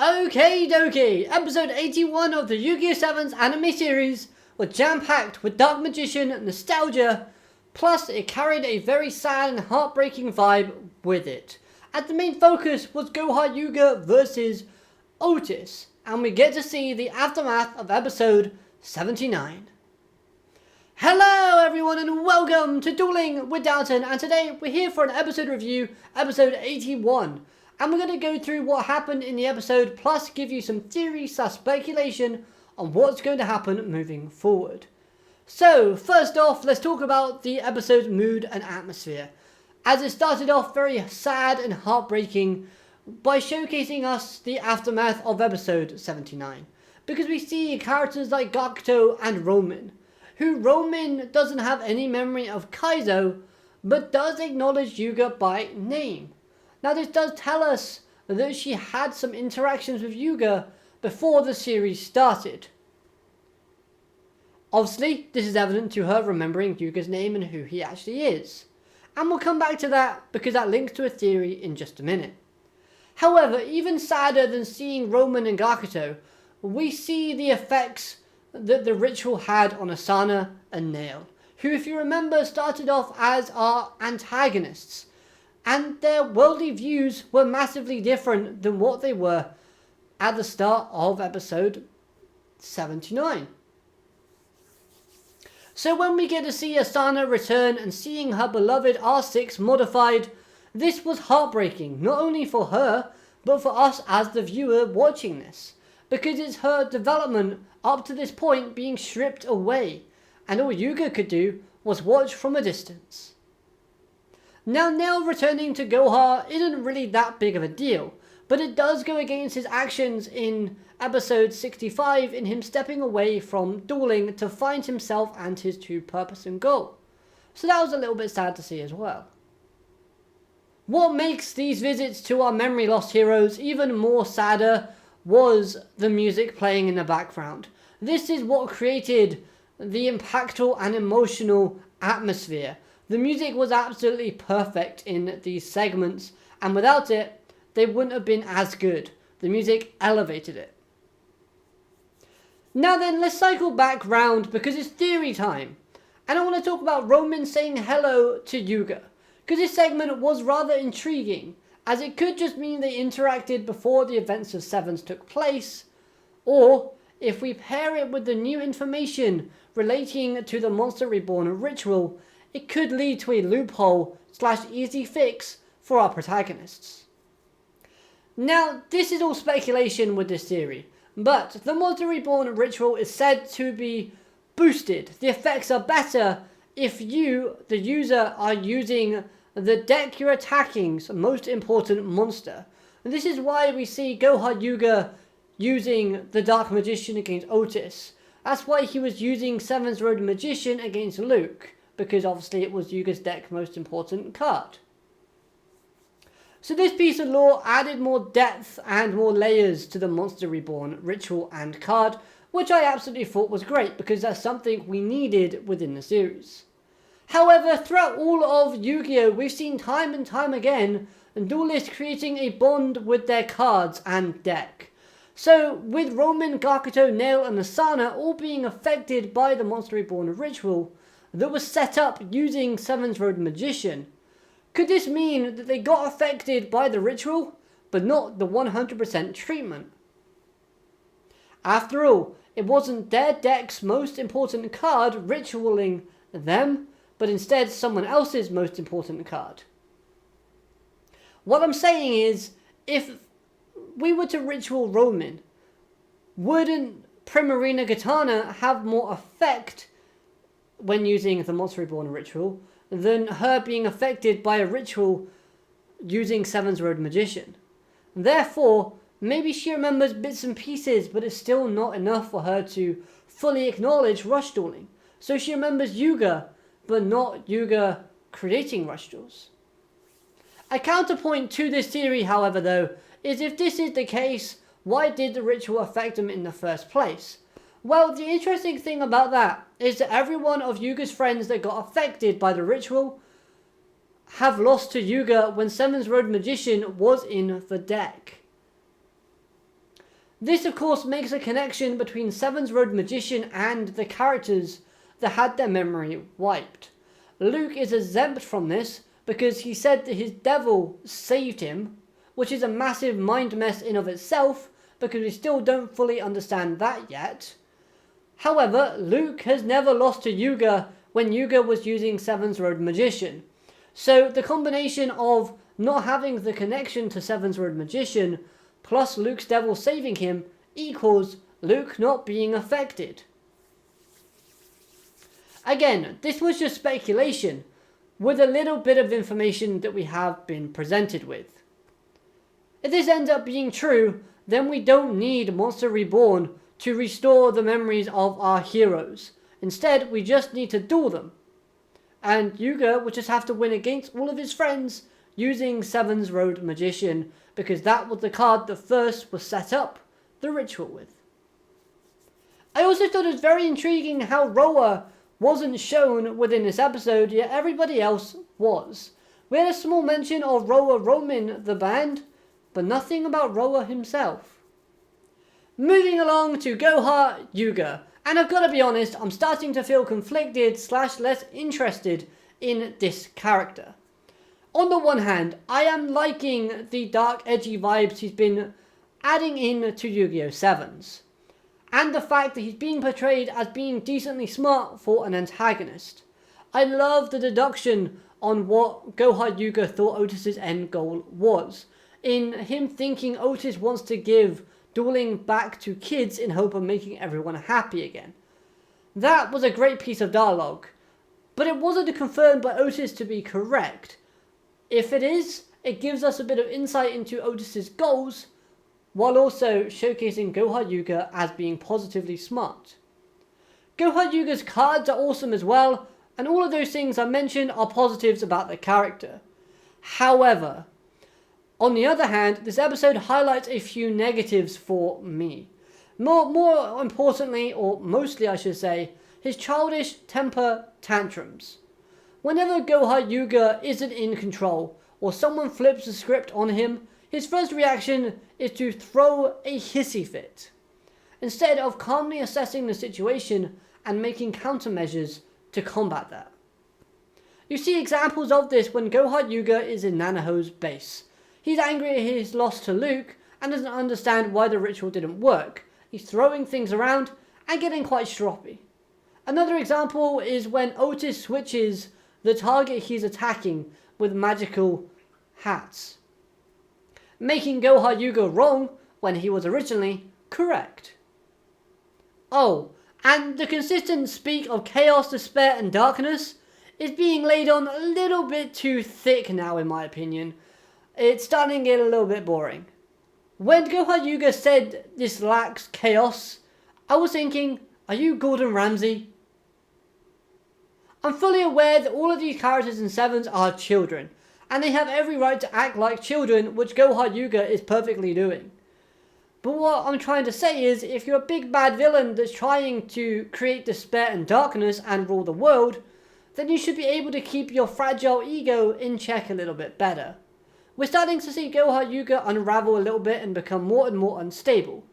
Okie dokie, episode 81 of the Yu-Gi-Oh! 7's anime series was jam-packed with dark magician nostalgia, plus it carried a very sad and heartbreaking vibe with it. And the main focus was Goha Yuuga versus Otis, and we get to see the aftermath of episode 79. Hello everyone and welcome to Dueling with Downton, and today we're here for an episode review, episode 81. And we're going to go through what happened in the episode, plus give you some theory/speculation on what's going to happen moving forward. So, first off, let's talk about the episode's mood and atmosphere, as it started off very sad and heartbreaking by showcasing us the aftermath of episode 79. Because we see characters like Gakuto and Roman, who Roman doesn't have any memory of Kaizo, but does acknowledge Yuga by name. Now this does tell us that she had some interactions with Yuga before the series started. Obviously, this is evident to her remembering Yuga's name and who he actually is. And we'll come back to that because that links to a theory in just a minute. However, even sadder than seeing Roman and Gakuto, we see the effects that the ritual had on Asana and Nail, who, if you remember, started off as our antagonists. And their worldly views were massively different than what they were at the start of episode 79. So when we get to see Asana return and seeing her beloved R6 modified, this was heartbreaking, not only for her, but for us as the viewer watching this. Because it's her development up to this point being stripped away, and all Yuga could do was watch from a distance. Now, Nail returning to Gohard isn't really that big of a deal, but it does go against his actions in episode 65 in him stepping away from Dueling to find himself and his true purpose and goal. So that was a little bit sad to see as well. What makes these visits to our memory lost heroes even more sadder was the music playing in the background. This is what created the impactful and emotional atmosphere. The music was absolutely perfect in these segments, and without it, they wouldn't have been as good. The music elevated it. Now then, let's cycle back round because it's theory time. And I want to talk about Roman saying hello to Yuga, because this segment was rather intriguing, as it could just mean they interacted before the events of Sevens took place, or if we pair it with the new information relating to the Monster Reborn ritual, it could lead to a loophole/easy fix for our protagonists. Now, this is all speculation with this theory, but the Monster Reborn ritual is said to be boosted. The effects are better if you, the user, are using the deck you're attacking's most important monster. And this is why we see Goha Yuuga using the Dark Magician against Otis. That's why he was using Seven's Road Magician against Luke, because obviously it was Yuga's deck's most important card. So this piece of lore added more depth and more layers to the Monster Reborn ritual and card, which I absolutely thought was great because that's something we needed within the series. However, throughout all of Yu-Gi-Oh! We've seen time and time again duelists creating a bond with their cards and deck. So with Roman, Gakuto, Nail and Asana all being affected by the Monster Reborn ritual that was set up using Seven's Road Magician, could this mean that they got affected by the ritual, but not the 100% treatment? After all, it wasn't their deck's most important card ritualing them, but instead someone else's most important card. What I'm saying is, if we were to ritual Roman, wouldn't Primarina Katana have more effect when using the Monster Reborn ritual than her being affected by a ritual using Seven's Road Magician? Therefore, maybe she remembers bits and pieces, but it's still not enough for her to fully acknowledge rush dueling. So she remembers Yuga, but not Yuga creating rush duels. A counterpoint to this theory, however, though, is if this is the case, why did the ritual affect them in the first place? Well, the interesting thing about that is that every one of Yuga's friends that got affected by the ritual have lost to Yuga when Seven's Road Magician was in the deck. This of course makes a connection between Seven's Road Magician and the characters that had their memory wiped. Luke is exempt from this because he said that his devil saved him, which is a massive mind mess in of itself because we still don't fully understand that yet. However, Luke has never lost to Yuga when Yuga was using Seven's Road Magician. So the combination of not having the connection to Seven's Road Magician plus Luke's devil saving him equals Luke not being affected. Again, this was just speculation with a little bit of information that we have been presented with. If this ends up being true, then we don't need Monster Reborn to restore the memories of our heroes. Instead, we just need to duel them. And Yuga would just have to win against all of his friends using Seven's Road Magician, because that was the card that first was set up the ritual with. I also thought it was very intriguing how Roa wasn't shown within this episode, yet everybody else was. We had a small mention of Roa roaming the band, but nothing about Roa himself. Moving along to Goha Yuuga, and I've got to be honest, I'm starting to feel conflicted / less interested in this character. On the one hand, I am liking the dark edgy vibes he's been adding in to Yu-Gi-Oh! Sevens, and the fact that he's being portrayed as being decently smart for an antagonist. I love the deduction on what Goha Yuuga thought Otis' end goal was, in him thinking Otis wants to give dueling back to kids in hope of making everyone happy again. That was a great piece of dialogue, but it wasn't confirmed by Otis to be correct. If it is, it gives us a bit of insight into Otis' goals, while also showcasing Goha Yuuga as being positively smart. Goha Yuuga's cards are awesome as well, and all of those things I mentioned are positives about the character. However, on the other hand, this episode highlights a few negatives for me. More importantly, or mostly I should say, his childish temper tantrums. Whenever Goha Yuuga isn't in control, or someone flips the script on him, his first reaction is to throw a hissy fit, instead of calmly assessing the situation and making countermeasures to combat that. You see examples of this when Goha Yuuga is in Nanaho's base. He's angry at his loss to Luke and doesn't understand why the ritual didn't work. He's throwing things around and getting quite stroppy. Another example is when Otis switches the target he's attacking with magical hats, making Goha Yuuga wrong when he was originally correct. Oh, and the consistent speak of chaos, despair and darkness is being laid on a little bit too thick now in my opinion. It's starting to get a little bit boring. When Goha Yuuga said this lacks chaos, I was thinking, are you Gordon Ramsay? I'm fully aware that all of these characters in Sevens are children, and they have every right to act like children, which Goha Yuuga is perfectly doing. But what I'm trying to say is, if you're a big bad villain that's trying to create despair and darkness and rule the world, then you should be able to keep your fragile ego in check a little bit better. We're starting to see Goha Yuuga unravel a little bit and become more and more unstable.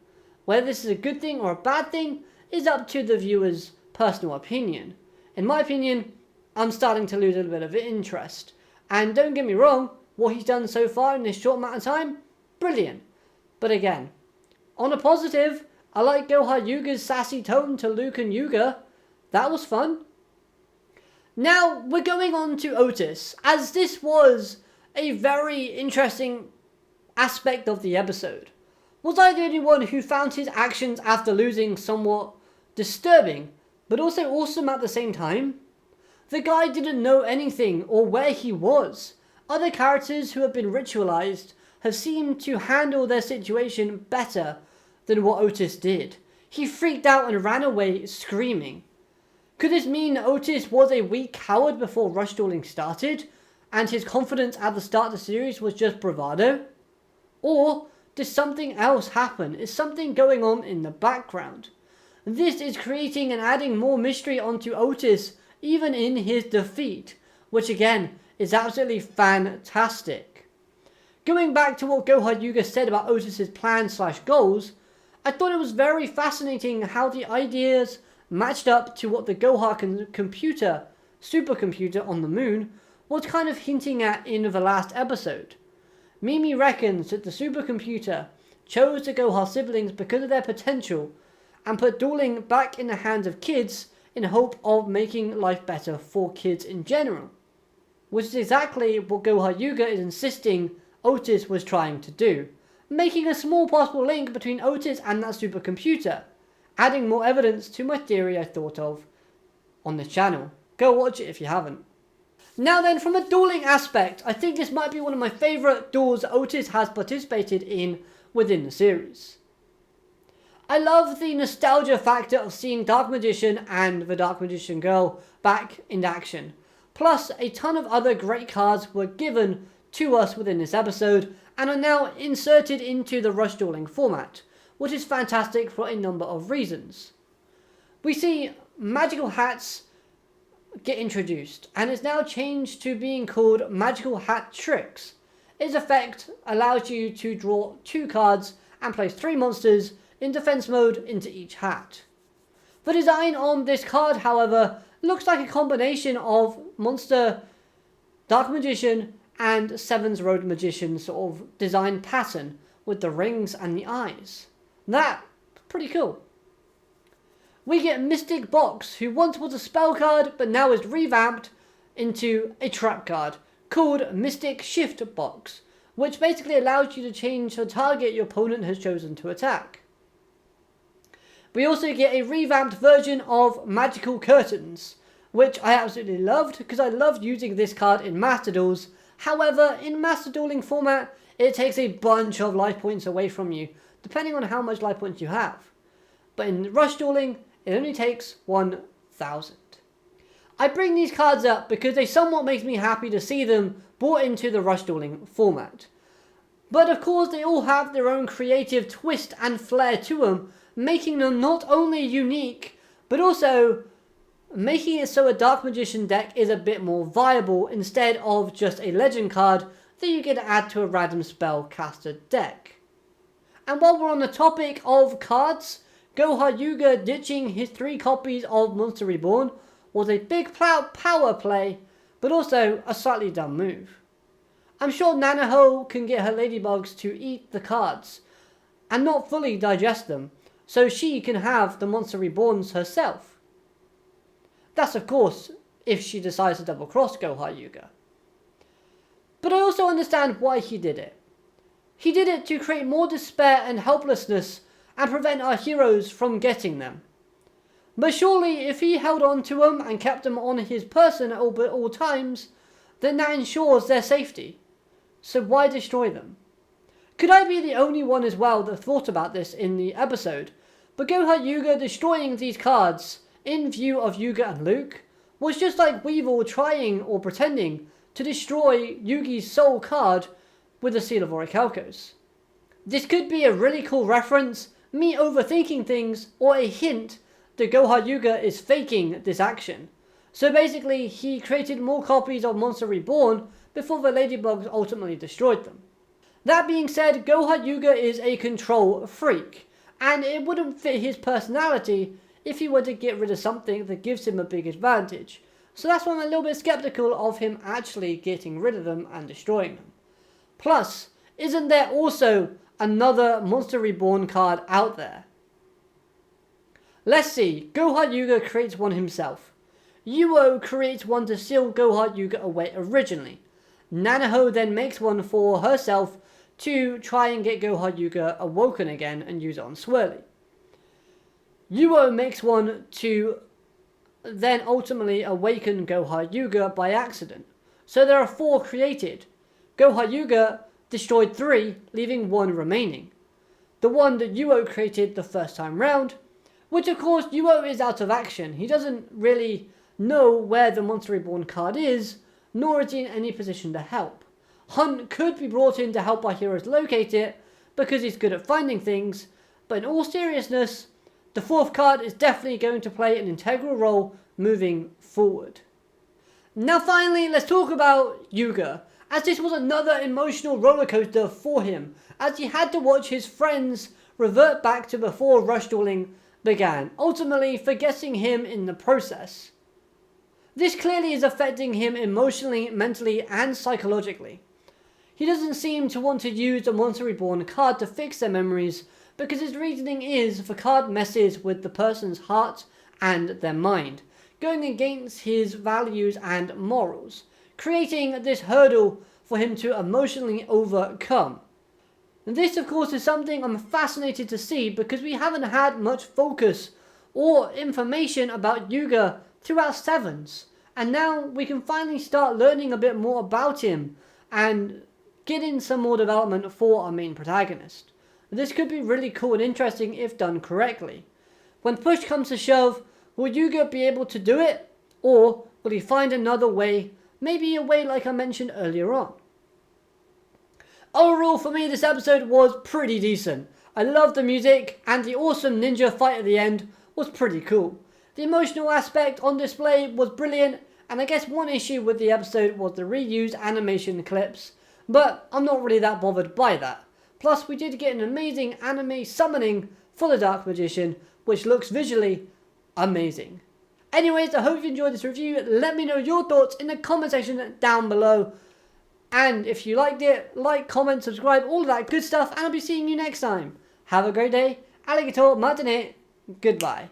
Whether this is a good thing or a bad thing is up to the viewer's personal opinion. In my opinion, I'm starting to lose a little bit of interest. And don't get me wrong, what he's done so far in this short amount of time, brilliant. But again, on a positive, I like Goha Yuuga's sassy tone to Luke and Yuga. That was fun. Now we're going on to Otis, as this was a very interesting aspect of the episode. Was I the only one who found his actions after losing somewhat disturbing, but also awesome at the same time? The guy didn't know anything or where he was. Other characters who have been ritualized have seemed to handle their situation better than what Otis did. He freaked out and ran away screaming. Could this mean Otis was a weak coward before Rush Dueling started, and his confidence at the start of the series was just bravado? Or did something else happen? Is something going on in the background? This is creating and adding more mystery onto Otis, even in his defeat, which again is absolutely fantastic. Going back to what Goha Yuuga said about Otis' plans / goals, I thought it was very fascinating how the ideas matched up to what the Gohard supercomputer on the moon, was kind of hinting at in the last episode. Mimi reckons that the supercomputer chose the Gohard siblings because of their potential and put dueling back in the hands of kids in hope of making life better for kids in general, which is exactly what Goha Yuuga is insisting Otis was trying to do, making a small possible link between Otis and that supercomputer, adding more evidence to my theory I thought of on this channel. Go watch it if you haven't. Now then, from a dueling aspect, I think this might be one of my favourite duels Otis has participated in within the series. I love the nostalgia factor of seeing Dark Magician and the Dark Magician Girl back in action. Plus, a ton of other great cards were given to us within this episode and are now inserted into the Rush Dueling format, which is fantastic for a number of reasons. We see magical hats get introduced, and it's now changed to being called Magical Hat Tricks. Its effect allows you to draw 2 cards and place 3 monsters in defense mode into each hat. The design on this card, however, looks like a combination of Monster, Dark Magician, and SEVENS Road Magician sort of design pattern with the rings and the eyes. That's pretty cool. We get Mystic Box, who once was a spell card but now is revamped into a trap card called Mystic Shift Box, which basically allows you to change the target your opponent has chosen to attack. We also get a revamped version of Magical Curtains, which I absolutely loved because I loved using this card in Master Duels. However, in Master Dueling format, it takes a bunch of life points away from you, depending on how much life points you have. But in Rush Dueling, it only takes 1,000. I bring these cards up because they somewhat make me happy to see them brought into the Rush Dueling format. But of course they all have their own creative twist and flair to them, making them not only unique, but also making it so a Dark Magician deck is a bit more viable instead of just a legend card that you get to add to a random spell caster deck. And while we're on the topic of cards, Goha Yuuga ditching his 3 copies of Monster Reborn was a big power play, but also a slightly dumb move. I'm sure Nanaho can get her ladybugs to eat the cards and not fully digest them, so she can have the Monster Reborns herself. That's of course if she decides to double cross Goha Yuuga. But I also understand why he did it. He did it to create more despair and helplessness and prevent our heroes from getting them. But surely if he held on to them and kept them on his person at all times, then that ensures their safety. So why destroy them? Could I be the only one as well that thought about this in the episode? But Goha Yuuga destroying these cards in view of Yuga and Luke was just like Weevil trying or pretending to destroy Yugi's soul card with the Seal of Orichalcos. This could be a really cool reference, me overthinking things, or a hint that Goha Yuuga is faking this action. So basically he created more copies of Monster Reborn before the Ladybugs ultimately destroyed them. That being said, Goha Yuuga is a control freak, and it wouldn't fit his personality if he were to get rid of something that gives him a big advantage. So that's why I'm a little bit skeptical of him actually getting rid of them and destroying them. Plus, isn't there also another Monster Reborn card out there? Let's see, Goha Yuuga creates one himself. Yuo creates one to seal Goha Yuuga away originally. Nanaho then makes one for herself to try and get Goha Yuuga awoken again and use it on Swirly. Yuo makes one to then ultimately awaken Goha Yuuga by accident. So there are 4 created. Goha Yuuga destroyed 3, leaving 1 remaining. The one that Yuo created the first time round, which of course Yuo is out of action. He doesn't really know where the Monster Reborn card is, nor is he in any position to help. Hunt could be brought in to help our heroes locate it, because he's good at finding things, but in all seriousness, the 4th card is definitely going to play an integral role moving forward. Now finally, let's talk about Yuga, as this was another emotional rollercoaster for him, as he had to watch his friends revert back to before Rush Dueling began, ultimately forgetting him in the process. This clearly is affecting him emotionally, mentally, and psychologically. He doesn't seem to want to use the Monster Reborn card to fix their memories because his reasoning is the card messes with the person's heart and their mind, going against his values and morals, creating this hurdle for him to emotionally overcome. And this, of course, is something I'm fascinated to see because we haven't had much focus or information about Yuga throughout SEVENS. And now we can finally start learning a bit more about him and getting some more development for our main protagonist. This could be really cool and interesting if done correctly. When push comes to shove, will Yuga be able to do it? Or will he find another way? Maybe a way like I mentioned earlier on. Overall, for me, this episode was pretty decent. I loved the music, and the awesome ninja fight at the end was pretty cool. The emotional aspect on display was brilliant, and I guess one issue with the episode was the reused animation clips, but I'm not really that bothered by that. Plus, we did get an amazing anime summoning for the Dark Magician, which looks visually amazing. Anyways, I hope you enjoyed this review. Let me know your thoughts in the comment section down below. And if you liked it, like, comment, subscribe, all of that good stuff, and I'll be seeing you next time. Have a great day. Alligator, matane. Goodbye.